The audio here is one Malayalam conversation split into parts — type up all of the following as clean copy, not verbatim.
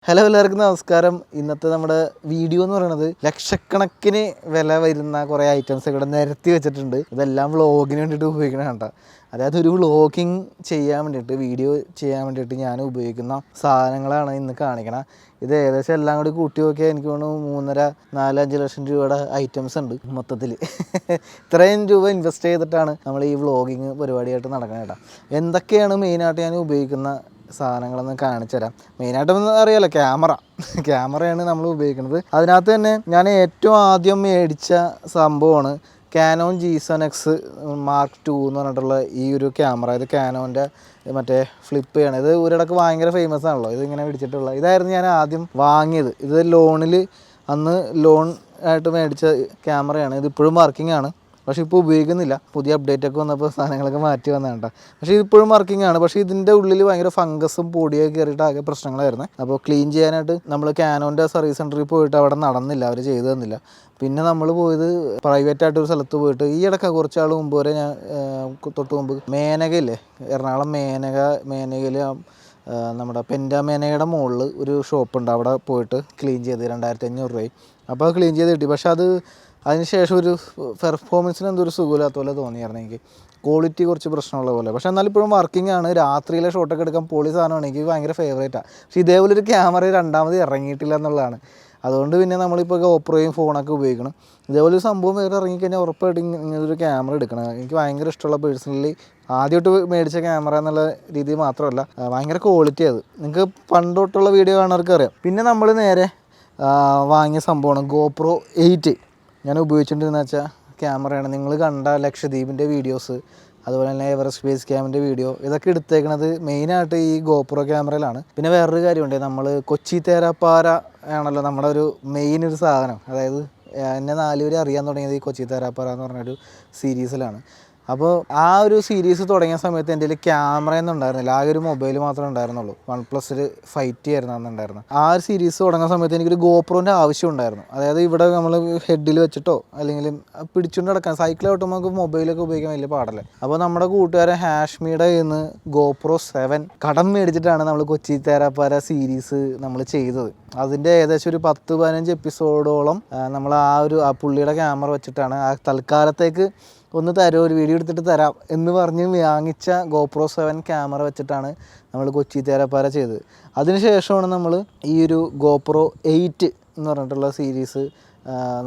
ഹലോ എല്ലാവർക്കും നമസ്കാരം. ഇന്നത്തെ നമ്മുടെ വീഡിയോ എന്ന് പറയുന്നത് ലക്ഷക്കണക്കിന് വില വരുന്ന കുറേ ഐറ്റംസ് ഇവിടെ നിരത്തി വെച്ചിട്ടുണ്ട്. ഇതെല്ലാം വ്ളോഗിന് വേണ്ടിയിട്ട് ഉപയോഗിക്കണ കണ്ട. അതായത് ഒരു വ്ളോഗിങ് ചെയ്യാൻ വേണ്ടിയിട്ട് വീഡിയോ ചെയ്യാൻ വേണ്ടിയിട്ട് ഞാൻ ഉപയോഗിക്കുന്ന സാധനങ്ങളാണ് ഇന്ന് കാണിക്കണം. ഇത് ഏകദേശം എല്ലാം കൂടി കൂട്ടി നോക്കിയാൽ എനിക്ക് തോന്നുന്നു 3.5 ലക്ഷം രൂപയുടെ ഐറ്റംസ് ഉണ്ട് മൊത്തത്തിൽ. ഇത്രയും രൂപ ഇൻവെസ്റ്റ് ചെയ്തിട്ടാണ് നമ്മൾ ഈ വ്ളോഗിങ് പരിപാടിയായിട്ട് നടക്കുന്നത് കേട്ടോ. എന്തൊക്കെയാണ് മെയിനായിട്ട് ഞാൻ ഉപയോഗിക്കുന്ന സാധനങ്ങളൊന്ന് കാണിച്ചു തരാം. മെയിനായിട്ടൊന്നും അറിയാലോ, ക്യാമറയാണ് നമ്മൾ ഉപയോഗിക്കുന്നത്. അതിനകത്ത് തന്നെ ഞാൻ ഏറ്റവും ആദ്യം മേടിച്ച സംഭവമാണ് കാനോൺ G7X Mark II എന്ന് പറഞ്ഞിട്ടുള്ള ഈ ഒരു ക്യാമറ. ഇത് കാനോൻ്റെ മറ്റേ ഫ്ലിപ്പ് ചെയ്യണം. ഇത് ഒരിടക്ക് ഭയങ്കര ഫേമസ് ആണല്ലോ ഇതിങ്ങനെ പിടിച്ചിട്ടുള്ള. ഇതായിരുന്നു ഞാൻ ആദ്യം വാങ്ങിയത്. ഇത് അന്ന് ലോൺ ആയിട്ട് മേടിച്ച ക്യാമറയാണ്. ഇത് ഇപ്പോഴും വർക്കിംഗ് ആണ്, പക്ഷേ ഇപ്പോൾ ഉപയോഗിക്കുന്നില്ല. പുതിയ അപ്ഡേറ്റ് ഒക്കെ വന്നപ്പോൾ സാധനങ്ങളൊക്കെ മാറ്റി വന്നതാണ്. പക്ഷേ ഇതിപ്പോഴും വർക്കിംഗ് ആണ്. പക്ഷേ ഇതിൻ്റെ ഉള്ളിൽ ഭയങ്കര ഫംഗസും പൊടിയൊക്കെ കയറിയിട്ട് ആകെ പ്രശ്നങ്ങളായിരുന്നു. അപ്പോൾ ക്ലീൻ ചെയ്യാനായിട്ട് നമ്മൾ കാനോൻ്റെ സർവീസ് സെൻറ്ററിൽ പോയിട്ട് അവിടെ നടന്നില്ല, അവർ ചെയ്തു തന്നില്ല. പിന്നെ നമ്മൾ പോയത് പ്രൈവറ്റായിട്ടൊരു സ്ഥലത്ത് പോയിട്ട് ഈ ഇടയ്ക്ക് കുറച്ചാൾ മുമ്പ് വരെ ഞാൻ തൊട്ട് മുമ്പ് മേനകയില്ലേ, എറണാകുളം മേനകയിൽ നമ്മുടെ പെൻറ്റാമേനയുടെ മുകളിൽ ഒരു ഷോപ്പുണ്ട്. അവിടെ പോയിട്ട് ക്ലീൻ ചെയ്ത് 2500 രൂപയും. അപ്പോൾ അത് ക്ലീൻ ചെയ്ത് കിട്ടി. പക്ഷേ അതിനുശേഷം ഒരു പെർഫോമൻസിന് എന്തൊരു സുഖമില്ലാത്ത പോലെ തോന്നിയായിരുന്നു എനിക്ക്. ക്വാളിറ്റി കുറച്ച് പ്രശ്നമുള്ള പോലെ. പക്ഷേ എന്നാലും ഇപ്പോഴും വർക്കിംഗ് ആണ്. രാത്രിയിലെ ഷോട്ടൊക്കെ എടുക്കാൻ പൊളി സാധനമാണ്. എനിക്ക് ഭയങ്കര ഫേവറേറ്റാണ്. പക്ഷേ ഇതേപോലെ ഒരു ക്യാമറ രണ്ടാമത് ഇറങ്ങിയിട്ടില്ല എന്നുള്ളതാണ്. അതുകൊണ്ട് പിന്നെ നമ്മളിപ്പോൾ ഗോപ്രോയും ഫോണൊക്കെ ഉപയോഗിക്കണം. ഇതേപോലെ ഒരു സംഭവം വേറെ ഇറങ്ങിക്കഴിഞ്ഞാൽ ഉറപ്പായിട്ടും ഇങ്ങനൊരു ക്യാമറ എടുക്കണം. എനിക്ക് ഭയങ്കര ഇഷ്ടമുള്ള, പേഴ്സണലി ആദ്യമായിട്ട് മേടിച്ച ക്യാമറ എന്നുള്ള രീതിയിൽ മാത്രമല്ല, ഭയങ്കര ക്വാളിറ്റി അത്. നിങ്ങൾക്ക് പണ്ടോട്ടുള്ള വീഡിയോ കാണുന്നവർക്ക് അറിയാം. പിന്നെ നമ്മൾ നേരെ വാങ്ങിയ സംഭവമാണ് GoPro 8. ഞാൻ ഉപയോഗിച്ചുകൊണ്ടിരുന്ന വെച്ചാൽ ക്യാമറയാണ്. നിങ്ങൾ കണ്ട ലക്ഷദ്വീപിൻ്റെ വീഡിയോസ്, അതുപോലെ തന്നെ എവറസ്റ്റ് ബേസ് ക്യാമ്പിൻ്റെ വീഡിയോ, ഇതൊക്കെ എടുത്തേക്കണത് മെയിനായിട്ട് ഈ GoPro ക്യാമറയിലാണ്. പിന്നെ വേറൊരു കാര്യമുണ്ട്, നമ്മൾ കൊച്ചി തേരാപ്പാര ആണല്ലോ നമ്മുടെ ഒരു മെയിൻ ഒരു സാധനം. അതായത് എന്നെ 4 പേര് അറിയാൻ തുടങ്ങിയത് ഈ കൊച്ചി തേരാപ്പാര എന്ന് പറഞ്ഞൊരു സീരീസിലാണ്. അപ്പോൾ ആ ഒരു സീരീസ് തുടങ്ങിയ സമയത്ത് എൻ്റെ കയ്യിൽ ക്യാമറയൊന്നും ഉണ്ടായിരുന്നില്ല. ആകെ ഒരു മൊബൈൽ മാത്രമേ ഉണ്ടായിരുന്നുള്ളൂ. OnePlus 5T ആയിരുന്നു അന്നുണ്ടായിരുന്നത്. ആ ഒരു സീരീസ് തുടങ്ങുന്ന സമയത്ത് എനിക്കൊരു GoProൻ്റെ ആവശ്യം ഉണ്ടായിരുന്നു. അതായത് ഇവിടെ നമ്മൾ ഹെഡിൽ വെച്ചിട്ടോ അല്ലെങ്കിൽ പിടിച്ചുകൊണ്ട് നടക്കാൻ, സൈക്കിൾ ഓട്ടുമ്പോൾ നമുക്ക് മൊബൈലൊക്കെ ഉപയോഗിക്കാൻ വലിയ പാടല്ലേ. അപ്പോൾ നമ്മുടെ കൂട്ടുകാരൻ ഹാഷ്മിയുടെ കയ്യിൽ നിന്ന് GoPro 7 കടം മേടിച്ചിട്ടാണ് നമ്മൾ കൊച്ചി തേരാപ്പാര സീരീസ് നമ്മൾ ചെയ്തത്. അതിൻ്റെ ഏകദേശം ഒരു 10-15 എപ്പിസോഡോളം നമ്മൾ ആ പുള്ളിയുടെ ക്യാമറ വെച്ചിട്ടാണ് തൽക്കാലത്തേക്ക് ഒന്ന് തരുമോ, ഒരു വീഡിയോ എടുത്തിട്ട് തരാം എന്ന് പറഞ്ഞ് വാങ്ങിച്ച GoPro 7 ക്യാമറ വെച്ചിട്ടാണ് നമ്മൾ കൊച്ചി തേരാപ്പാര ചെയ്തത്. അതിനുശേഷമാണ് നമ്മൾ ഈ ഒരു GoPro 8 എന്ന് പറഞ്ഞിട്ടുള്ള സീരീസ്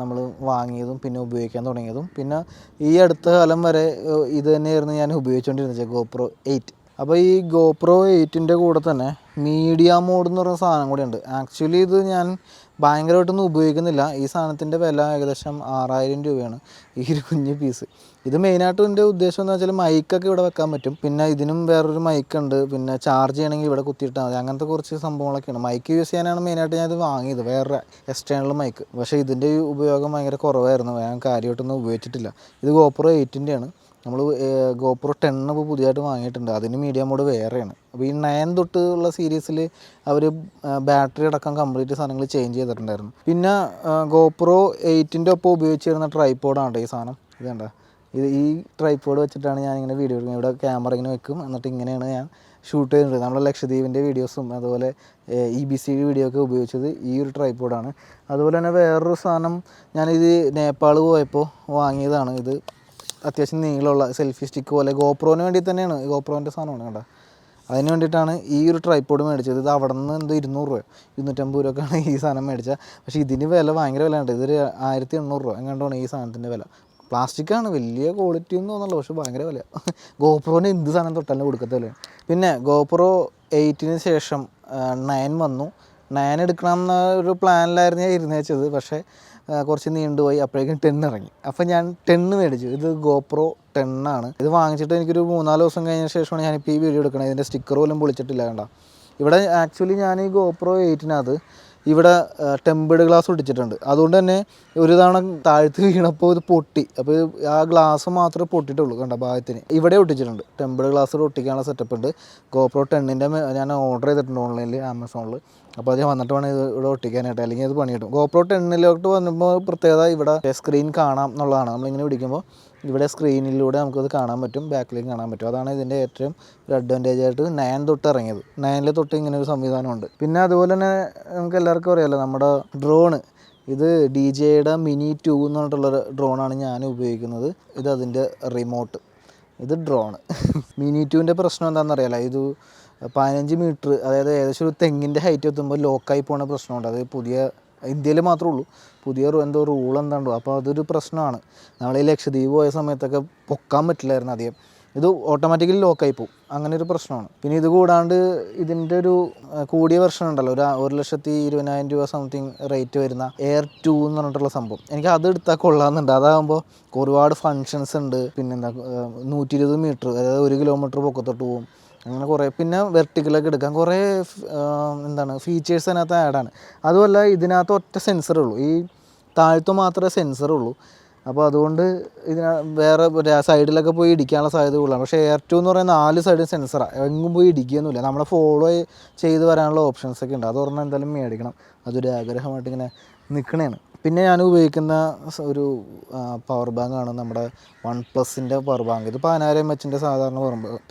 നമ്മൾ വാങ്ങിയതും പിന്നെ ഉപയോഗിക്കാൻ തുടങ്ങിയതും. പിന്നെ ഈ അടുത്ത കാലം വരെ ഇത് തന്നെയായിരുന്നു ഞാൻ ഉപയോഗിച്ചുകൊണ്ടിരുന്നത്, GoPro 8. അപ്പോൾ ഈ GoPro 8ൻ്റെ കൂടെ തന്നെ മീഡിയ മോഡ് എന്ന് പറയുന്ന സാധനം കൂടി ഉണ്ട്. ആക്ച്വലി ഇത് ഞാൻ ഭയങ്കരമായിട്ടൊന്നും ഉപയോഗിക്കുന്നില്ല. ഈ സാധനത്തിൻ്റെ വില ഏകദേശം 6000 രൂപയാണ് ഈ ഒരു കുഞ്ഞ് പീസ്. ഇത് മെയിനായിട്ടും എൻ്റെ ഉദ്ദേശം എന്ന് വെച്ചാൽ മൈക്കൊക്കെ ഇവിടെ വെക്കാൻ പറ്റും. പിന്നെ ഇതിനും വേറൊരു മൈക്കുണ്ട്. പിന്നെ ചാർജ് ചെയ്യണമെങ്കിൽ ഇവിടെ കുത്തിയിട്ടാൽ മതി. അങ്ങനത്തെ കുറച്ച് സംഭവങ്ങളൊക്കെയാണ്. മൈക്ക് യൂസ് ചെയ്യാനാണ് മെയിനായിട്ട് ഞാനിത് വാങ്ങിയത്, വേറെ എക്സ്റ്റേണൽ മൈക്ക്. പക്ഷേ ഇതിൻ്റെ ഉപയോഗം ഭയങ്കര കുറവായിരുന്നു, ഞാൻ കാര്യമായിട്ടൊന്നും ഉപയോഗിച്ചിട്ടില്ല. ഇത് GoPro 8ൻ്റെയാണ്. നമ്മൾ GoPro 10 ഇപ്പോൾ പുതിയതായിട്ട് വാങ്ങിയിട്ടുണ്ട്. അതിന് മീഡിയ മോഡ് വേറെയാണ്. അപ്പോൾ ഈ 9 തൊട്ടുള്ള സീരീസിൽ അവർ ബാറ്ററി അടക്കം കംപ്ലീറ്റ് സാധനങ്ങൾ ചേഞ്ച് ചെയ്തിട്ടുണ്ടായിരുന്നു. പിന്നെ GoPro 8ൻ്റെ ഒപ്പം ഉപയോഗിച്ചിരുന്ന ട്രൈപോഡാണ് ഈ സാധനം. ഇതുണ്ട, ഈ ട്രൈപോഡ് വെച്ചിട്ടാണ് ഞാനിങ്ങനെ വീഡിയോ എടുക്കുന്നത്. ഇവിടെ ക്യാമറ ഇങ്ങനെ വെക്കും, എന്നിട്ട് ഇങ്ങനെയാണ് ഞാൻ ഷൂട്ട് ചെയ്തിട്ടുണ്ട്. നമ്മുടെ ലക്ഷദ്വീപിൻ്റെ വീഡിയോസും അതുപോലെ EBC വീഡിയോ ഒക്കെ ഉപയോഗിച്ചത് ഈ ഒരു ട്രൈപോഡാണ്. അതുപോലെ തന്നെ വേറൊരു സാധനം ഞാനിത് നേപ്പാൾ പോയപ്പോൾ വാങ്ങിയതാണ്. ഇത് അത്യാവശ്യം നീളമുള്ള സെൽഫി സ്റ്റിക്ക് പോലെ, GoProന് വേണ്ടി തന്നെയാണ്, GoProൻ്റെ സാധനമാണ് കേട്ടോ. അതിന് വേണ്ടിയിട്ടാണ് ഈ ഒരു ട്രൈപോഡ് മേടിച്ചത്. ഇത് അവിടെ നിന്ന് എന്തോ 200 രൂപ 250 രൂപക്കാണ് ഈ സാധനം മേടിച്ചത്. പക്ഷേ ഇതിന് വില ഭയങ്കര വിലയുണ്ട്. ഇതൊരു 1800 രൂപ എങ്ങാണ്ടാണ് ഈ സാധനത്തിൻ്റെ വില. പ്ലാസ്റ്റിക്കാണ്, വലിയ ക്വാളിറ്റി ഒന്നും തോന്നുന്നില്ല, പക്ഷേ ഭയങ്കര വില. GoProന് എന്ത് സാധനം തൊട്ടാലും കൊടുക്കത്തില്ല. പിന്നെ GoPro 8ന് ശേഷം 9 വന്നു. 9 എടുക്കണം എന്ന ഒരു പ്ലാനിലായിരുന്നു ഞാൻ ഇരുന്ന് വെച്ചത്. പക്ഷേ കുറച്ച് നീണ്ടുപോയി. അപ്പോഴേക്കും 10 ഇറങ്ങി. അപ്പോൾ ഞാൻ 10 മേടിച്ചു. ഇത് GoPro 10 ആണ്. ഇത് വാങ്ങിച്ചിട്ട് എനിക്കൊരു 3-4 ദിവസം കഴിഞ്ഞ ശേഷമാണ് ഞാനിപ്പോൾ ഈ വീഡിയോ എടുക്കുന്നത്. ഇതിൻ്റെ സ്റ്റിക്കർ പോലും പൊളിച്ചിട്ടില്ല കണ്ട. ഇവിടെ ആക്ച്വലി ഞാൻ ഈ GoPro 8-നകത്ത് ഇവിടെ ടെമ്പേർഡ് ഗ്ലാസ് ഒട്ടിച്ചിട്ടുണ്ട്. അതുകൊണ്ട് തന്നെ ഒരു തവണ താഴ്ത്ത് വീണപ്പോൾ ഇത് പൊട്ടി. അപ്പോൾ ആ ഗ്ലാസ് മാത്രമേ പൊട്ടിയിട്ടുള്ളൂ കണ്ട ഭാഗത്തിന്. ഇവിടെ ഒട്ടിച്ചിട്ടുണ്ട്, ടെമ്പേർഡ് ഗ്ലാസ് ഒട്ടിക്കാനുള്ള സെറ്റപ്പ് ഉണ്ട്. GoPro 10ൻ്റെ ഞാൻ ഓർഡർ ചെയ്തിട്ടുണ്ട് ഓൺലൈനിൽ, ആമസോണിൽ. അപ്പോൾ അത് വന്നിട്ട് വേണം ഇത് ഇവിടെ ഒട്ടിക്കാനായിട്ട്, അല്ലെങ്കിൽ അത് പണി കിട്ടും. GoPro 10ലോട്ട് വന്നപ്പോൾ പ്രത്യേകത ഇവിടെ സ്ക്രീൻ കാണാം എന്നുള്ളതാണ്. നമ്മളിങ്ങനെ പിടിക്കുമ്പോൾ ഇവിടെ സ്ക്രീനിലൂടെ നമുക്കത് കാണാൻ പറ്റും, ബാക്കിലേക്ക് കാണാൻ പറ്റും. അതാണ് ഇതിൻ്റെ ഏറ്റവും ഒരു അഡ്വാൻറ്റേജ് ആയിട്ട് 9 തൊട്ട് ഇറങ്ങിയത്. 9 തൊട്ട് ഇങ്ങനെ ഒരു സംവിധാനമുണ്ട്. പിന്നെ അതുപോലെ തന്നെ നമുക്ക് എല്ലാവർക്കും അറിയാമല്ലോ നമ്മുടെ ഡ്രോണ്, ഇത് DJയുടെ മിനി 2 എന്ന് പറഞ്ഞിട്ടുള്ളൊരു ഡ്രോണാണ് ഞാൻ ഉപയോഗിക്കുന്നത്. ഇത് അതിൻ്റെ റിമോട്ട്, ഇത് ഡ്രോണ്. മിനി 2ൻ്റെ പ്രശ്നം എന്താണെന്ന് അറിയാലോ, ഇത് 15 മീറ്റർ, അതായത് ഏകദേശം ഒരു തെങ്ങിൻ്റെ ഹൈറ്റ് എത്തുമ്പോൾ ലോക്കായി പോകുന്ന പ്രശ്നമുണ്ട്. അത് പുതിയ ഇന്ത്യയിൽ മാത്രമേ ഉള്ളൂ, പുതിയ എന്തോ റൂൾ എന്താണ്ടോ, അപ്പോൾ അതൊരു പ്രശ്നമാണ്. നമ്മൾ ഈ ലക്ഷദ്വീപ് പോയ സമയത്തൊക്കെ പൊക്കാൻ പറ്റില്ലായിരുന്നു അധികം, ഇത് ഓട്ടോമാറ്റിക്കലി ലോക്കായി പോകും, അങ്ങനെ ഒരു പ്രശ്നമാണ്. പിന്നെ ഇത് കൂടാണ്ട് ഇതിൻ്റെ ഒരു കൂടിയ വെർഷൻ ഉണ്ടല്ലോ, ഒരു 1,20,000 രൂപ സംതിങ് റേറ്റ് വരുന്ന എയർ 2 എന്ന് പറഞ്ഞിട്ടുള്ള സംഭവം, എനിക്ക് അത് എടുത്താൽ കൊള്ളാമെന്നുണ്ട്. അതാകുമ്പോൾ ഒരുപാട് ഫങ്ഷൻസ് ഉണ്ട്. പിന്നെന്താ 120 മീറ്റർ, അതായത് 1 കിലോമീറ്റർ പൊക്കത്തോട്ട് പോകും, അങ്ങനെ കുറേ. പിന്നെ വെർട്ടിക്കലൊക്കെ എടുക്കാം, കുറേ ഫീച്ചേഴ്സ് അതിനകത്ത് ആഡാണ്. അതുമല്ല ഇതിനകത്ത് ഒറ്റ സെൻസറേ ഉള്ളൂ, ഈ താഴത്ത് മാത്രമേ സെൻസറുള്ളൂ. അപ്പോൾ അതുകൊണ്ട് വേറെ സൈഡിലൊക്കെ പോയി ഇടിക്കാനുള്ള സാധ്യത കൂടുതലാണ്. പക്ഷേ എയർ 2 എന്ന് പറയുന്ന 4 സൈഡും സെൻസറാണ്, എങ്ങും പോയി ഇടിക്കുകയൊന്നുമില്ല. നമ്മളെ ഫോളോ ചെയ്ത് വരാനുള്ള ഓപ്ഷൻസൊക്കെ ഉണ്ട്. അത് പറഞ്ഞാൽ എന്തായാലും മേടിക്കണം, അതൊരു ആഗ്രഹമായിട്ട് ഇങ്ങനെ നിൽക്കണേണ്. പിന്നെ ഞാൻ ഉപയോഗിക്കുന്ന ഒരു പവർ ബാങ്കാണ് നമ്മുടെ OnePlusൻ്റെ പവർ ബാങ്ക്. ഇത് 10,000 mAh സാധാരണ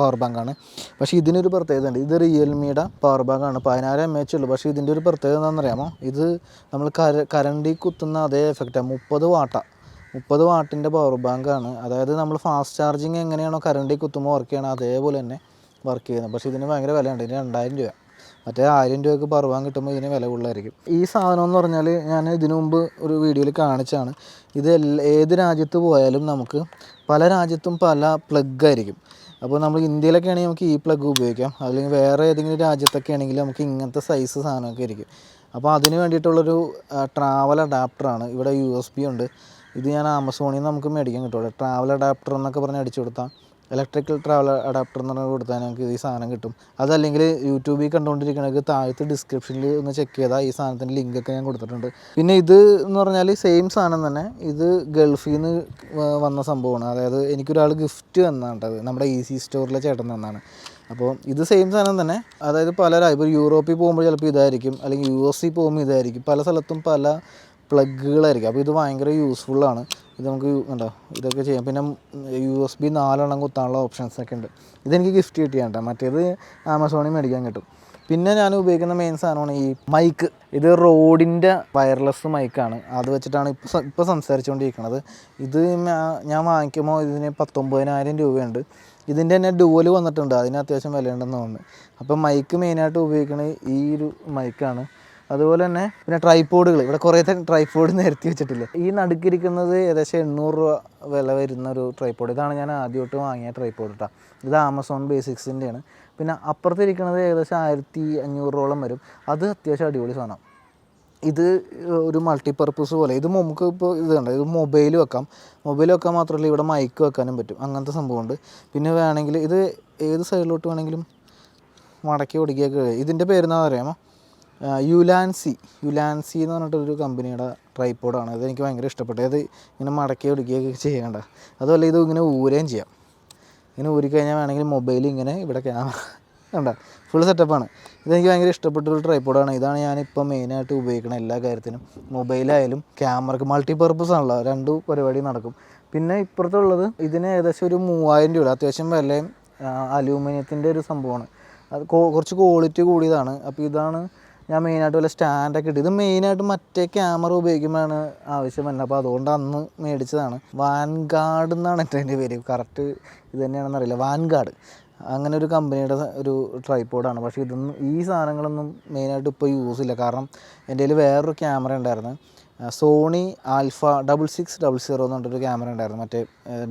പവർ ബാങ്കാണ്. പക്ഷേ ഇതിനൊരു പ്രത്യേകത ഉണ്ട്. ഇത് റിയൽമിയുടെ പവർ ബാങ്കാണ്, 10,000 mAh ഉള്ളൂ. പക്ഷേ ഇതിൻ്റെ ഒരു പ്രത്യേകത എന്താണെന്നറിയാമോ, ഇത് നമ്മൾ കറണ്ടിൽ കുത്തുന്ന അതേ എഫക്റ്റാണ്. 30 വാട്ടാണ്, 30 വാട്ടിൻ്റെ പവർ ബാങ്കാണ്. അതായത് നമ്മൾ ഫാസ്റ്റ് ചാർജിങ് എങ്ങനെയാണോ കറണ്ടിൽ കുത്തുമ്പോൾ വർക്ക് ചെയ്യണം, അതേപോലെ തന്നെ വർക്ക് ചെയ്യുന്നത്. പക്ഷേ ഇതിന് ഭയങ്കര വിലയുണ്ട്, ഇതിന് 2,000 രൂപ. മറ്റേ 1000 രൂപയ്ക്ക് പവർ ബാങ്ക് കിട്ടുമ്പോൾ ഇതിന് വില കൂടുതലായിരിക്കും. ഈ സാധനം എന്ന് പറഞ്ഞാൽ ഞാൻ ഇതിനു മുമ്പ് ഒരു വീഡിയോയിൽ കാണിച്ചാണ്. ഇത് ഏത് രാജ്യത്ത് പോയാലും നമുക്ക് പല രാജ്യത്തും പല പ്ലഗ് ആയിരിക്കും. അപ്പോൾ നമ്മൾ ഇന്ത്യയിലൊക്കെ ആണെങ്കിൽ നമുക്ക് ഈ പ്ലഗ് ഉപയോഗിക്കാം, അല്ലെങ്കിൽ വേറെ ഏതെങ്കിലും രാജ്യത്തൊക്കെ ആണെങ്കിൽ നമുക്ക് ഇങ്ങനത്തെ സൈസ് സാധനമൊക്കെ ആയിരിക്കും. അപ്പോൾ അതിന് വേണ്ടിയിട്ടുള്ളൊരു ട്രാവൽ അഡാപ്റ്ററാണ്. ഇവിടെ USB ഉണ്ട്. ഇത് ഞാൻ ആമസോണിൽ നിന്ന് നമുക്ക് മേടിക്കാൻ കിട്ടുമല്ലോ, ട്രാവൽ അഡാപ്റ്റർ എന്നൊക്കെ പറഞ്ഞ് അടിച്ചു കൊടുത്താൽ, ഇലക്ട്രിക്കൽ ട്രാവൽ അഡാപ്റ്റർ എന്ന് പറഞ്ഞ് കൊടുത്താൽ നമുക്ക് ഈ സാധനം കിട്ടും. അതല്ലെങ്കിൽ യൂട്യൂബിൽ കണ്ടുകൊണ്ടിരിക്കണമെങ്കിൽ താഴത്ത് ഡിസ്ക്രിപ്ഷനിൽ ഒന്ന് ചെക്ക് ചെയ്താൽ ഈ സാധനത്തിൻ്റെ ലിങ്കൊക്കെ ഞാൻ കൊടുത്തിട്ടുണ്ട്. പിന്നെ ഇത് എന്ന് പറഞ്ഞാൽ സെയിം സാധനം തന്നെ, ഇത് ഗൾഫിൽ നിന്ന് വന്ന സംഭവമാണ്. അതായത് എനിക്കൊരാൾ ഗിഫ്റ്റ് തന്നാണ് കേട്ടത്, നമ്മുടെ ഈസി സ്റ്റോറിലെ ചേട്ടൻ തന്നാണ്. അപ്പോൾ ഇത് സെയിം സാധനം തന്നെ, അതായത് ഇപ്പോൾ യൂറോപ്പിൽ പോകുമ്പോൾ ചിലപ്പോൾ ഇതായിരിക്കും, അല്ലെങ്കിൽ US പോകുമ്പോൾ ഇതായിരിക്കും, പല സ്ഥലത്തും പല പ്ലഗുകളായിരിക്കും. അപ്പോൾ ഇത് ഭയങ്കര യൂസ്ഫുള്ളാണ്. ഇത് നമുക്ക് ഉണ്ടോ ഇതൊക്കെ ചെയ്യാം. പിന്നെ USB 4 കുത്താനുള്ള ഓപ്ഷൻസൊക്കെ ഉണ്ട്. ഇതെനിക്ക് ഗിഫ്റ്റ് കിട്ടിയാണ് കേട്ടോ, മറ്റേത് ആമസോണിൽ മേടിക്കാൻ കിട്ടും. പിന്നെ ഞാൻ ഉപയോഗിക്കുന്ന മെയിൻ സാധനമാണ് ഈ മൈക്ക്. ഇത് റോഡിൻ്റെ വയർലെസ് മൈക്കാണ്, അത് വെച്ചിട്ടാണ് ഇപ്പോൾ സംസാരിച്ചുകൊണ്ടിരിക്കുന്നത്. ഇത് ഞാൻ വാങ്ങിക്കുമ്പോൾ ഇതിന് 19,000 രൂപയുണ്ട്. ഇതിൻ്റെ തന്നെ ഡുവൽ വന്നിട്ടുണ്ട്, അതിന് അത്യാവശ്യം വിലയുണ്ടെന്ന് തോന്നുന്നു. അപ്പോൾ മൈക്ക് മെയിനായിട്ട് ഉപയോഗിക്കുന്നത് ഈ ഒരു മൈക്കാണ്. അതുപോലെ തന്നെ പിന്നെ ട്രൈപോഡുകൾ, ഇവിടെ കുറേ ട്രൈപോഡ് നിരത്തി വെച്ചിട്ടില്ല. ഈ നടുക്കിരിക്കുന്നത് ഏകദേശം 800 രൂപ വില വരുന്ന ഒരു ട്രൈപോഡ്. ഇതാണ് ഞാൻ ആദ്യമായിട്ട് വാങ്ങിയ ട്രൈപോഡ് കേട്ടോ. ഇത് ആമസോൺ ബേസിക്സിൻ്റെയാണ്. പിന്നെ അപ്പുറത്തിരിക്കുന്നത് ഏകദേശം 1,500 വരും. അത് അത്യാവശ്യം അടിപൊളി സാധനം. ഇത് ഒരു മൾട്ടിപ്പർപ്പസ് പോലെ, ഇത് നമുക്ക് ഇപ്പോൾ ഇത് കണ്ടോ, ഇത് മൊബൈൽ വെക്കാൻ മാത്രമല്ല ഇവിടെ മൈക്ക് വെക്കാനും പറ്റും, അങ്ങനത്തെ സംഭവമുണ്ട്. പിന്നെ വേണമെങ്കിൽ ഇത് ഏത് സൈഡിലോട്ട് വേണമെങ്കിലും മടക്കി ഓടിക്കുകയൊക്കെ കഴിയും. ഇതിൻ്റെ പേരെന്താ അറിയാമോ, യുലാൻസി എന്ന് പറഞ്ഞിട്ടൊരു കമ്പനിയുടെ ട്രൈപോഡാണ്. അതെനിക്ക് ഭയങ്കര ഇഷ്ടപ്പെട്ടു. അത് ഇങ്ങനെ മടക്കി ഒടുക്കുകയൊക്കെ ചെയ്യേണ്ട. അതുപോലെ ഇത് ഇങ്ങനെ ഊരുകയും ചെയ്യാം. ഇങ്ങനെ ഊരിക്കഴിഞ്ഞാൽ വേണമെങ്കിൽ മൊബൈൽ ഇങ്ങനെ ഇവിടെ ക്യാമറ കണ്ട ഫുൾ സെറ്റപ്പാണ്. ഇതെനിക്ക് ഭയങ്കര ഇഷ്ടപ്പെട്ടൊരു ട്രൈപോഡാണ്. ഇതാണ് ഞാനിപ്പോൾ മെയിനായിട്ട് ഉപയോഗിക്കുന്നത് എല്ലാ കാര്യത്തിനും, മൊബൈലായാലും ക്യാമറയ്ക്ക്. മൾട്ടിപ്പർപ്പസ് ആണല്ലോ, 2 പരിപാടി നടക്കും. പിന്നെ ഇപ്പുറത്തുള്ളത് ഇതിന് ഏകദേശം ഒരു 3,000 രൂപ, അത്യാവശ്യം വിലയും, അലൂമിനിയത്തിൻ്റെ ഒരു സംഭവമാണ്. അത് കുറച്ച് ക്വാളിറ്റി കൂടിയതാണ്. അപ്പോൾ ഇതാണ് ഞാൻ മെയിനായിട്ട് വല്ല സ്റ്റാൻഡൊക്കെ ഇട്ട്, ഇത് മെയിനായിട്ട് മറ്റേ ക്യാമറ ഉപയോഗിക്കുമ്പോഴാണ് ആവശ്യം വരുന്നത്. അപ്പോൾ അതുകൊണ്ട് അന്ന് മേടിച്ചതാണ്. വാൻഗാർഡ് എന്നാണ് എൻ്റെ പേര്, കറക്റ്റ് ഇത് തന്നെയാണെന്നറിയില്ല, വാൻഗാർഡ് അങ്ങനെ ഒരു കമ്പനിയുടെ ഒരു ട്രൈപോഡാണ്. പക്ഷേ ഇതൊന്നും ഈ സാധനങ്ങളൊന്നും മെയിനായിട്ട് ഇപ്പോൾ യൂസ് ഇല്ല. കാരണം എൻ്റെ കയ്യിൽ വേറൊരു ക്യാമറ ഉണ്ടായിരുന്നു, സോണി ആൽഫ 6600 എന്ന് പറഞ്ഞിട്ടൊരു ക്യാമറ ഉണ്ടായിരുന്നു, മറ്റേ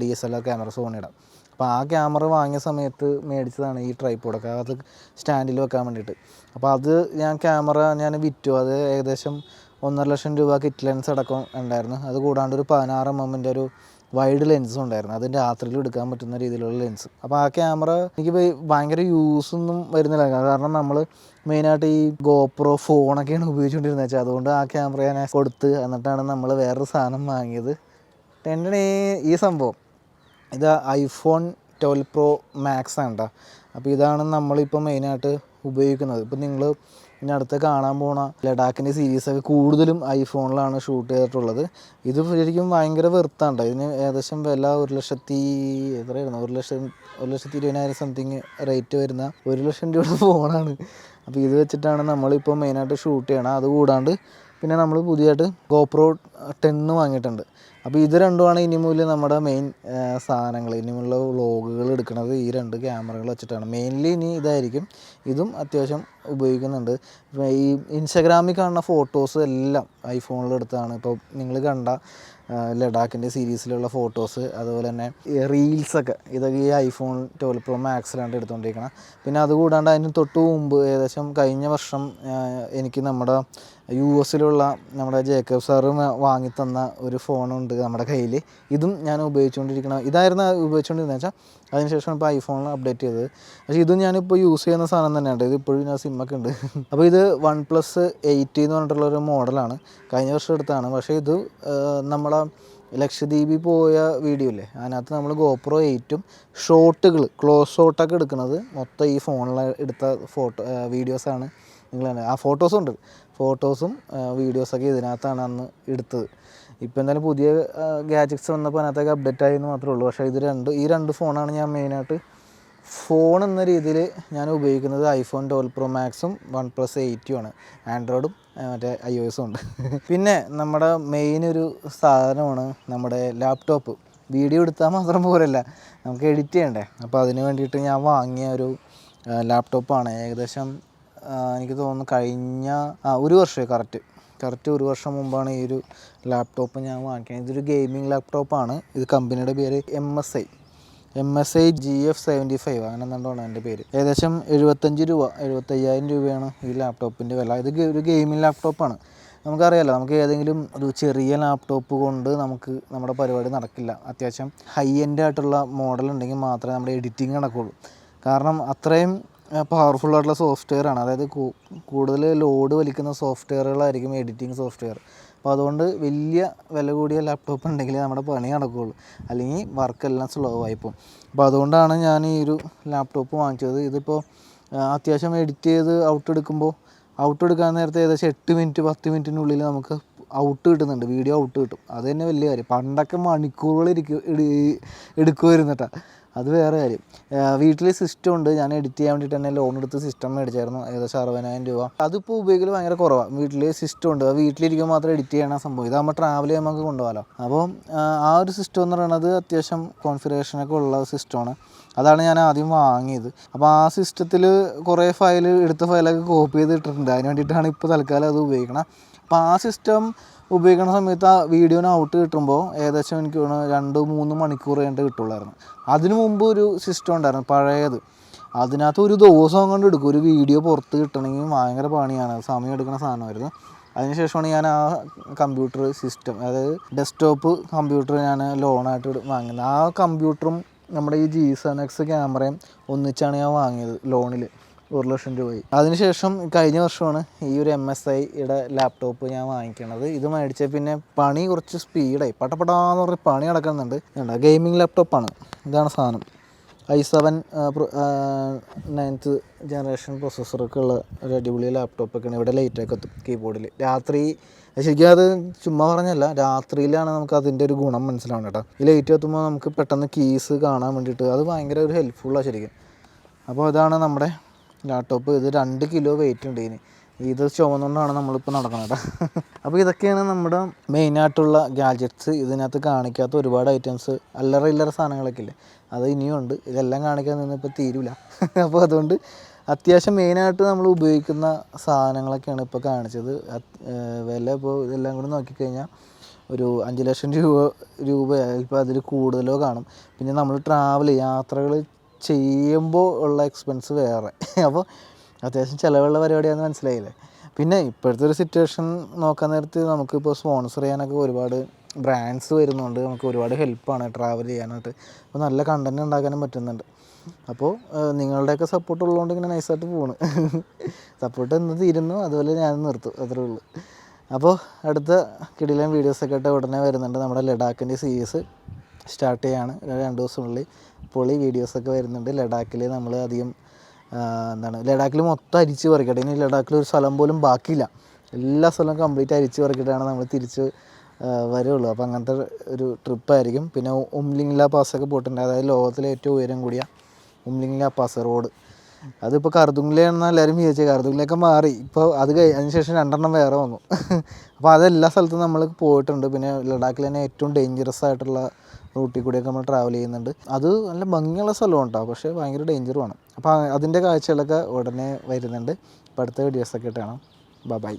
DSLR ക്യാമറ സോണിയുടെ. അപ്പോൾ ആ ക്യാമറ വാങ്ങിയ സമയത്ത് മേടിച്ചതാണ് ഈ ട്രൈപോഡൊക്കെ, അത് സ്റ്റാൻഡിൽ വെക്കാൻ വേണ്ടിയിട്ട്. അപ്പോൾ അത് ഞാൻ വിറ്റു. അത് ഏകദേശം 1.5 ലക്ഷം രൂപ കിറ്റ് ലെൻസ് അടക്കം ഉണ്ടായിരുന്നു. അത് കൂടാണ്ട് ഒരു 16 mm ഒരു വൈഡ് ലെൻസും ഉണ്ടായിരുന്നു, അതിൻ്റെ രാത്രിയിൽ എടുക്കാൻ പറ്റുന്ന രീതിയിലുള്ള ലെൻസ്. അപ്പോൾ ആ ക്യാമറ എനിക്ക് ഭയങ്കര യൂസൊന്നും വരുന്നില്ല, കാരണം നമ്മൾ മെയിനായിട്ട് ഈ GoPro ഫോണൊക്കെയാണ് ഉപയോഗിച്ചുകൊണ്ടിരുന്നത് വെച്ചാൽ. അതുകൊണ്ട് ആ ക്യാമറ ഞാൻ കൊടുത്ത് എന്നിട്ടാണ് നമ്മൾ വേറൊരു സാധനം വാങ്ങിയത്. ഈ സംഭവം ഇത് iPhone 12 Pro Max ആണ് കേട്ടോ. അപ്പോൾ ഇതാണ് നമ്മളിപ്പോൾ മെയിനായിട്ട് ഉപയോഗിക്കുന്നത്. ഇപ്പോൾ നിങ്ങൾ ഇനി അടുത്ത് കാണാൻ പോണ ലഡാക്കിൻ്റെ സീരീസൊക്കെ കൂടുതലും ഐഫോണിലാണ് ഷൂട്ട് ചെയ്തിട്ടുള്ളത്. ഇത് ശരിക്കും ഭയങ്കര വെറുത്താണ്ട്. ഇതിന് ഏകദേശം വില 1,00,000 എത്രയായിരുന്നു, 1,20,000 സംതിങ് റേറ്റ് വരുന്ന 1,00,000 രൂപയുടെ ഫോണാണ്. അപ്പോൾ ഇത് വെച്ചിട്ടാണ് നമ്മളിപ്പോൾ മെയിനായിട്ട് ഷൂട്ട് ചെയ്യണം. അതുകൂടാണ്ട് പിന്നെ നമ്മൾ പുതിയതായിട്ട് GoPro 10 വാങ്ങിയിട്ടുണ്ട്. അപ്പോൾ ഇത് രണ്ടുമാണ് ഇനി മുതൽ നമ്മുടെ മെയിൻ സാധനങ്ങൾ. ഇനിയുള്ള വ്ളോഗുകൾ എടുക്കുന്നത് ഈ 2 ക്യാമറകൾ വെച്ചിട്ടാണ്. മെയിൻലി ഇനി ഇതായിരിക്കും. ഇതും അത്യാവശ്യം ഉപയോഗിക്കുന്നുണ്ട്. ഈ ഇൻസ്റ്റാഗ്രാമിൽ കാണുന്ന ഫോട്ടോസ് എല്ലാം ഐഫോണിലെടുത്താണ്. ഇപ്പോൾ നിങ്ങൾ കണ്ട ലഡാക്കിൻ്റെ സീരീസിലുള്ള ഫോട്ടോസ്, അതുപോലെ തന്നെ റീൽസൊക്കെ ഇതൊക്കെ ഈ ഐഫോൺ 12 Pro Maxലാണ് എടുത്തുകൊണ്ടിരിക്കണം. പിന്നെ അതുകൂടാണ്ട് അതിന് തൊട്ട് മുമ്പ് ഏകദേശം കഴിഞ്ഞ വർഷം എനിക്ക് നമ്മുടെ US നമ്മുടെ ജേക്കബ് സാറ് വാങ്ങിത്തന്ന ഒരു ഫോണുണ്ട് നമ്മുടെ കയ്യിൽ. ഇതും ഞാൻ ഉപയോഗിച്ചുകൊണ്ടിരിക്കണം. ഇതായിരുന്നു ഉപയോഗിച്ചുകൊണ്ടിരുന്നത് വെച്ചാൽ അതിനുശേഷം ഇപ്പോൾ ഐഫോണിൽ അപ്ഡേറ്റ് ചെയ്തത്. പക്ഷേ ഇതും ഞാനിപ്പോൾ യൂസ് ചെയ്യുന്ന സാധനം തന്നെയാണ്. ഇത് ഇപ്പോഴും ഞാൻ സിമ്മൊക്കെ ഉണ്ട്. അപ്പോൾ ഇത് OnePlus 8 എന്ന് പറഞ്ഞിട്ടുള്ളൊരു മോഡലാണ്. കഴിഞ്ഞ വർഷം എടുത്താണ്. പക്ഷേ ഇത് നമ്മളെ ലക്ഷദ്വീപിൽ പോയ വീഡിയോ ഇല്ലേ, അതിനകത്ത് നമ്മൾ GoPro 8ഉം ഷോട്ടുകൾ ക്ലോസ് ഷോട്ടൊക്കെ എടുക്കുന്നത് മൊത്തം ഈ ഫോണിൽ എടുത്ത വീഡിയോസാണ്. നിങ്ങൾ ആ ഫോട്ടോസും വീഡിയോസൊക്കെ ഇതിനകത്താണ് അന്ന് എടുത്തത്. ഇപ്പോൾ എന്തായാലും പുതിയ ഗാഡ്ജറ്റ്സ് വന്നപ്പോൾ അതിനകത്തൊക്കെ അപ്ഡേറ്റ് ആയെന്ന് മാത്രമേ ഉള്ളൂ. പക്ഷേ ഈ രണ്ട് ഫോണാണ് ഞാൻ മെയിനായിട്ട് ഫോൺ എന്ന രീതിയിൽ ഞാൻ ഉപയോഗിക്കുന്നത്. iPhone 12 Pro Maxും OnePlus 8ഉം ആണ്. ആൻഡ്രോയിഡും മറ്റേ iOSും ഉണ്ട്. പിന്നെ നമ്മുടെ മെയിൻ ഒരു സാധനമാണ് നമ്മുടെ ലാപ്ടോപ്പ്. വീഡിയോ എടുത്താൽ മാത്രം പോരല്ല, നമുക്ക് എഡിറ്റ് ചെയ്യണ്ടേ. അപ്പോൾ അതിന് വേണ്ടിയിട്ട് ഞാൻ വാങ്ങിയ ഒരു ലാപ്ടോപ്പാണ്. ഏകദേശം എനിക്ക് തോന്നുന്നു കഴിഞ്ഞ ഒരു വർഷമായി കറക്റ്റ് ഒരു വർഷം മുമ്പാണ് ഈ ഒരു ലാപ്ടോപ്പ് ഞാൻ വാങ്ങിക്കുന്നത്. ഇതൊരു ഗെയിമിംഗ് ലാപ്ടോപ്പാണ്. ഇത് കമ്പനിയുടെ പേര് MSI GF75 അങ്ങനെ എന്തുകൊണ്ടാണ് എൻ്റെ പേര്. ഏകദേശം 75,000 രൂപയാണ് ഈ ലാപ്ടോപ്പിൻ്റെ വില. ഇത് ഒരു ഗെയിമിംഗ് ലാപ്ടോപ്പാണ്. നമുക്കറിയാലോ, നമുക്ക് ഏതെങ്കിലും ഒരു ചെറിയ ലാപ്ടോപ്പ് കൊണ്ട് നമുക്ക് നമ്മുടെ പരിപാടി നടക്കില്ല. അത്യാവശ്യം ഹൈ എൻഡ് ആയിട്ടുള്ള മോഡൽ ഉണ്ടെങ്കിൽ മാത്രമേ നമ്മുടെ എഡിറ്റിംഗ് നടക്കുകയുള്ളൂ. കാരണം അത്രയും പവർഫുള്ളായിട്ടുള്ള സോഫ്റ്റ്വെയർ ആണ്. അതായത് കൂടുതൽ ലോഡ് വലിക്കുന്ന സോഫ്റ്റ്വെയറുകളായിരിക്കും എഡിറ്റിംഗ് സോഫ്റ്റ്വെയർ. അപ്പോൾ അതുകൊണ്ട് വലിയ വില കൂടിയ ലാപ്ടോപ്പ് ഉണ്ടെങ്കിൽ നമ്മുടെ പണി നടക്കുകയുള്ളൂ, അല്ലെങ്കിൽ വർക്കെല്ലാം സ്ലോ ആയിപ്പോവും. അപ്പോൾ അതുകൊണ്ടാണ് ഞാൻ ഈ ഒരു ലാപ്ടോപ്പ് വാങ്ങിച്ചത്. ഇതിപ്പോൾ അത്യാവശ്യം എഡിറ്റ് ചെയ്ത് ഔട്ട് എടുക്കാൻ നേരത്തെ ഏകദേശം 8 മിനിറ്റ് 10 മിനിറ്റിനുള്ളിൽ നമുക്ക് ഔട്ട് കിട്ടുന്നുണ്ട്, വീഡിയോ ഔട്ട് കിട്ടും. അത് തന്നെ വലിയ കാര്യം. പണ്ടൊക്കെ മണിക്കൂറുകൾ എടുക്കുമായിരുന്നു കേട്ടോ, അത് വേറെ കാര്യം. വീട്ടിൽ സിസ്റ്റം ഉണ്ട്. ഞാൻ എഡിറ്റ് ചെയ്യാൻ വേണ്ടിയിട്ട് തന്നെ ലോൺ എടുത്ത് സിസ്റ്റം മേടിച്ചായിരുന്നു, ഏകദേശം 60,000 രൂപ. അതിപ്പോൾ ഉപയോഗിക്കൽ ഭയങ്കര കുറവാണ്. വീട്ടിൽ സിസ്റ്റം ഉണ്ട്, വീട്ടിലിരിക്കുമ്പോൾ മാത്രം എഡിറ്റ് ചെയ്യണ സംഭവം. ഇതാകുമ്പോൾ ട്രാവൽ ചെയ്യുമ്പോൾ നമുക്ക് കൊണ്ടുപോകാമല്ലോ. അപ്പോൾ ആ ഒരു സിസ്റ്റം എന്ന് പറയുന്നത് അത്യാവശ്യം കോൺഫിഗറേഷനൊക്കെ ഉള്ള സിസ്റ്റമാണ്. അതാണ് ഞാൻ ആദ്യം വാങ്ങിയത്. അപ്പോൾ ആ സിസ്റ്റത്തിൽ കുറേ എടുത്ത ഫയലൊക്കെ കോപ്പി ചെയ്തിട്ടിട്ടുണ്ട്. അതിന് വേണ്ടിയിട്ടാണ് ഇപ്പോൾ തൽക്കാലം അത് ഉപയോഗിക്കണം. അപ്പോൾ ആ സിസ്റ്റം ഉപയോഗിക്കുന്ന സമയത്ത് ആ വീഡിയോന് ഔട്ട് കിട്ടുമ്പോൾ ഏകദേശം എനിക്ക് 2-3 മണിക്കൂർ കഴിഞ്ഞിട്ട് കിട്ടുള്ളായിരുന്നു. അതിനു മുമ്പ് ഒരു സിസ്റ്റം ഉണ്ടായിരുന്നു പഴയത്. അതിനകത്ത് ഒരു ദിവസം കൊണ്ട് എടുക്കും ഒരു വീഡിയോ പുറത്ത് കിട്ടണമെങ്കിൽ. ഭയങ്കര പണിയാണ്, സമയം എടുക്കുന്ന സാധനമായിരുന്നു. അതിനുശേഷമാണ് ഞാൻ ആ കമ്പ്യൂട്ടർ സിസ്റ്റം, അതായത് ഡെസ്ക്ടോപ്പ് കമ്പ്യൂട്ടർ ഞാൻ ലോണായിട്ട് വാങ്ങുന്നത്. ആ കമ്പ്യൂട്ടറും നമ്മുടെ ഈ G7X ക്യാമറയും ഒന്നിച്ചാണ് ഞാൻ വാങ്ങിയത് ലോണിൽ 1,00,000 രൂപയായി. അതിനുശേഷം കഴിഞ്ഞ വർഷമാണ് ഈ ഒരു MSIയുടെ ലാപ്ടോപ്പ് ഞാൻ വാങ്ങിക്കണത്. ഇത് മേടിച്ച പിന്നെ പണി കുറച്ച് സ്പീഡായി, പട്ടപ്പെടാന്ന് പറഞ്ഞ് പണി നടക്കുന്നുണ്ട്. ഗെയിമിംഗ് ലാപ്ടോപ്പാണ്. ഇതാണ് സാധനം. i7 9th ജനറേഷൻ പ്രൊസസ്സറൊക്കെ ഉള്ള ഒരു അടിപൊളി ലാപ്ടോപ്പൊക്കെയാണ്. ഇവിടെ ലൈറ്റൊക്കെ എത്തും കീബോർഡിൽ. രാത്രി ശരിക്കും അത് ചുമ്മാ പറഞ്ഞല്ല, രാത്രിയിലാണ് നമുക്ക് അതിൻ്റെ ഒരു ഗുണം മനസ്സിലാവണം കേട്ടോ. ഈ ലൈറ്റ് എത്തുമ്പോൾ നമുക്ക് പെട്ടെന്ന് കീസ് കാണാൻ വേണ്ടിയിട്ട് അത് ഭയങ്കര ഒരു ഹെൽപ്ഫുള്ളാണ് ശരിക്കും. അപ്പോൾ ഇതാണ് നമ്മുടെ ലാപ്ടോപ്പ്. ഇത് 2 കിലോ വെയിറ്റ് ഉണ്ട് ഇതിന്. ഇത് ചുമന്നുകൊണ്ടാണ് നമ്മളിപ്പോൾ നടക്കുന്നത് കേട്ടോ. അപ്പോൾ ഇതൊക്കെയാണ് നമ്മുടെ മെയിനായിട്ടുള്ള ഗാഡ്ജറ്റ്സ്. ഇതിനകത്ത് കാണിക്കാത്ത ഒരുപാട് ഐറ്റംസ് അല്ലറ സാധനങ്ങളൊക്കെ ഇല്ലേ, അത് ഇനിയും ഉണ്ട്. ഇതെല്ലാം കാണിക്കാൻ നിന്നിപ്പോൾ തീരില്ല. അപ്പോൾ അതുകൊണ്ട് അത്യാവശ്യം മെയിനായിട്ട് നമ്മൾ ഉപയോഗിക്കുന്ന സാധനങ്ങളൊക്കെയാണ് ഇപ്പോൾ കാണിച്ചത്. വില ഇപ്പോൾ ഇതെല്ലാം കൂടി നോക്കിക്കഴിഞ്ഞാൽ ഒരു 5,00,000 രൂപ ഇപ്പോൾ അതിൽ കൂടുതലോ കാണും. പിന്നെ നമ്മൾ യാത്രകൾ ചെയ്യുമ്പോൾ ഉള്ള എക്സ്പെൻസ് വേറെ. അപ്പോൾ അത്യാവശ്യം ചിലവുള്ള പരിപാടിയാണെന്ന് മനസ്സിലായില്ലേ. പിന്നെ ഇപ്പോഴത്തെ ഒരു സിറ്റുവേഷൻ നോക്കാൻ നേരത്ത് നമുക്കിപ്പോൾ സ്പോൺസർ ചെയ്യാനൊക്കെ ഒരുപാട് ബ്രാൻഡ്സ് വരുന്നുണ്ട്. നമുക്ക് ഒരുപാട് ഹെൽപ്പാണ് ട്രാവൽ ചെയ്യാനായിട്ട്. അപ്പോൾ നല്ല കണ്ടൻറ്റ് ഉണ്ടാക്കാനും പറ്റുന്നുണ്ട്. അപ്പോൾ നിങ്ങളുടെയൊക്കെ സപ്പോർട്ട് ഉള്ളതുകൊണ്ട് ഇങ്ങനെ നൈസായിട്ട് പോകണം. സപ്പോർട്ട് എന്ന് തീരുന്നു അതുപോലെ ഞാൻ നിർത്തും, അത്രേ ഉള്ളൂ. അപ്പോൾ അടുത്ത കിടിലൻ വീഡിയോസൊക്കെ ആയിട്ട് ഉടനെ വരുന്നുണ്ട്. നമ്മുടെ ലഡാക്കിൻ്റെ സീരീസ് സ്റ്റാർട്ട് ചെയ്യാണ് 2 ദിവസത്തിനുള്ളിൽ. പൊളി വീഡിയോസൊക്കെ വരുന്നുണ്ട്. ലഡാക്കിൽ നമ്മൾ അധികം എന്താണ് ലഡാക്കിൽ മൊത്തം അരിച്ച് പറിക്കട്ടെ. ഇനി ലഡാക്കിൽ ഒരു സ്ഥലം പോലും ബാക്കിയില്ല, എല്ലാ സ്ഥലവും കംപ്ലീറ്റ് അരിച്ച് പറിക്കിട്ടാണ് നമ്മൾ തിരിച്ച് വരുള്ളൂ. അപ്പോൾ അങ്ങനത്തെ ഒരു ട്രിപ്പായിരിക്കും. പിന്നെ ഉംലിംഗ്ല പാസ്സൊക്കെ പോയിട്ടുണ്ട്, അതായത് ലോകത്തിലെ ഏറ്റവും ഉയരം കൂടിയ ഉംലിംഗ്ല പാസ് റോഡ്. അതിപ്പോൾ കർദുംഗ്ലയാണെന്ന് എല്ലാവരും വിചാരിച്ചത്, കർദുംഗ്ലയൊക്കെ മാറി, ഇപ്പോൾ അതിന് ശേഷം 2 വേറെ വന്നു. അപ്പോൾ അതെല്ലാ സ്ഥലത്തും നമ്മൾ പോയിട്ടുണ്ട്. പിന്നെ ലഡാക്കിൽ തന്നെ ഏറ്റവും ഡേഞ്ചറസ് ആയിട്ടുള്ള റൂട്ടിൽ കൂടിയൊക്കെ നമ്മൾ ട്രാവൽ ചെയ്യുന്നുണ്ട്. അത് നല്ല ഭംഗിയുള്ള സ്ഥലമാണ് കേട്ടോ, പക്ഷേ ഭയങ്കര ഡേഞ്ചറുമാണ്. അപ്പോൾ അതിൻ്റെ കാഴ്ചകളൊക്കെ ഉടനെ വരുന്നുണ്ട്. അപ്പോൾ അടുത്ത വീഡിയോസൊക്കെ ഇട്ട് കാണാം. ബൈ.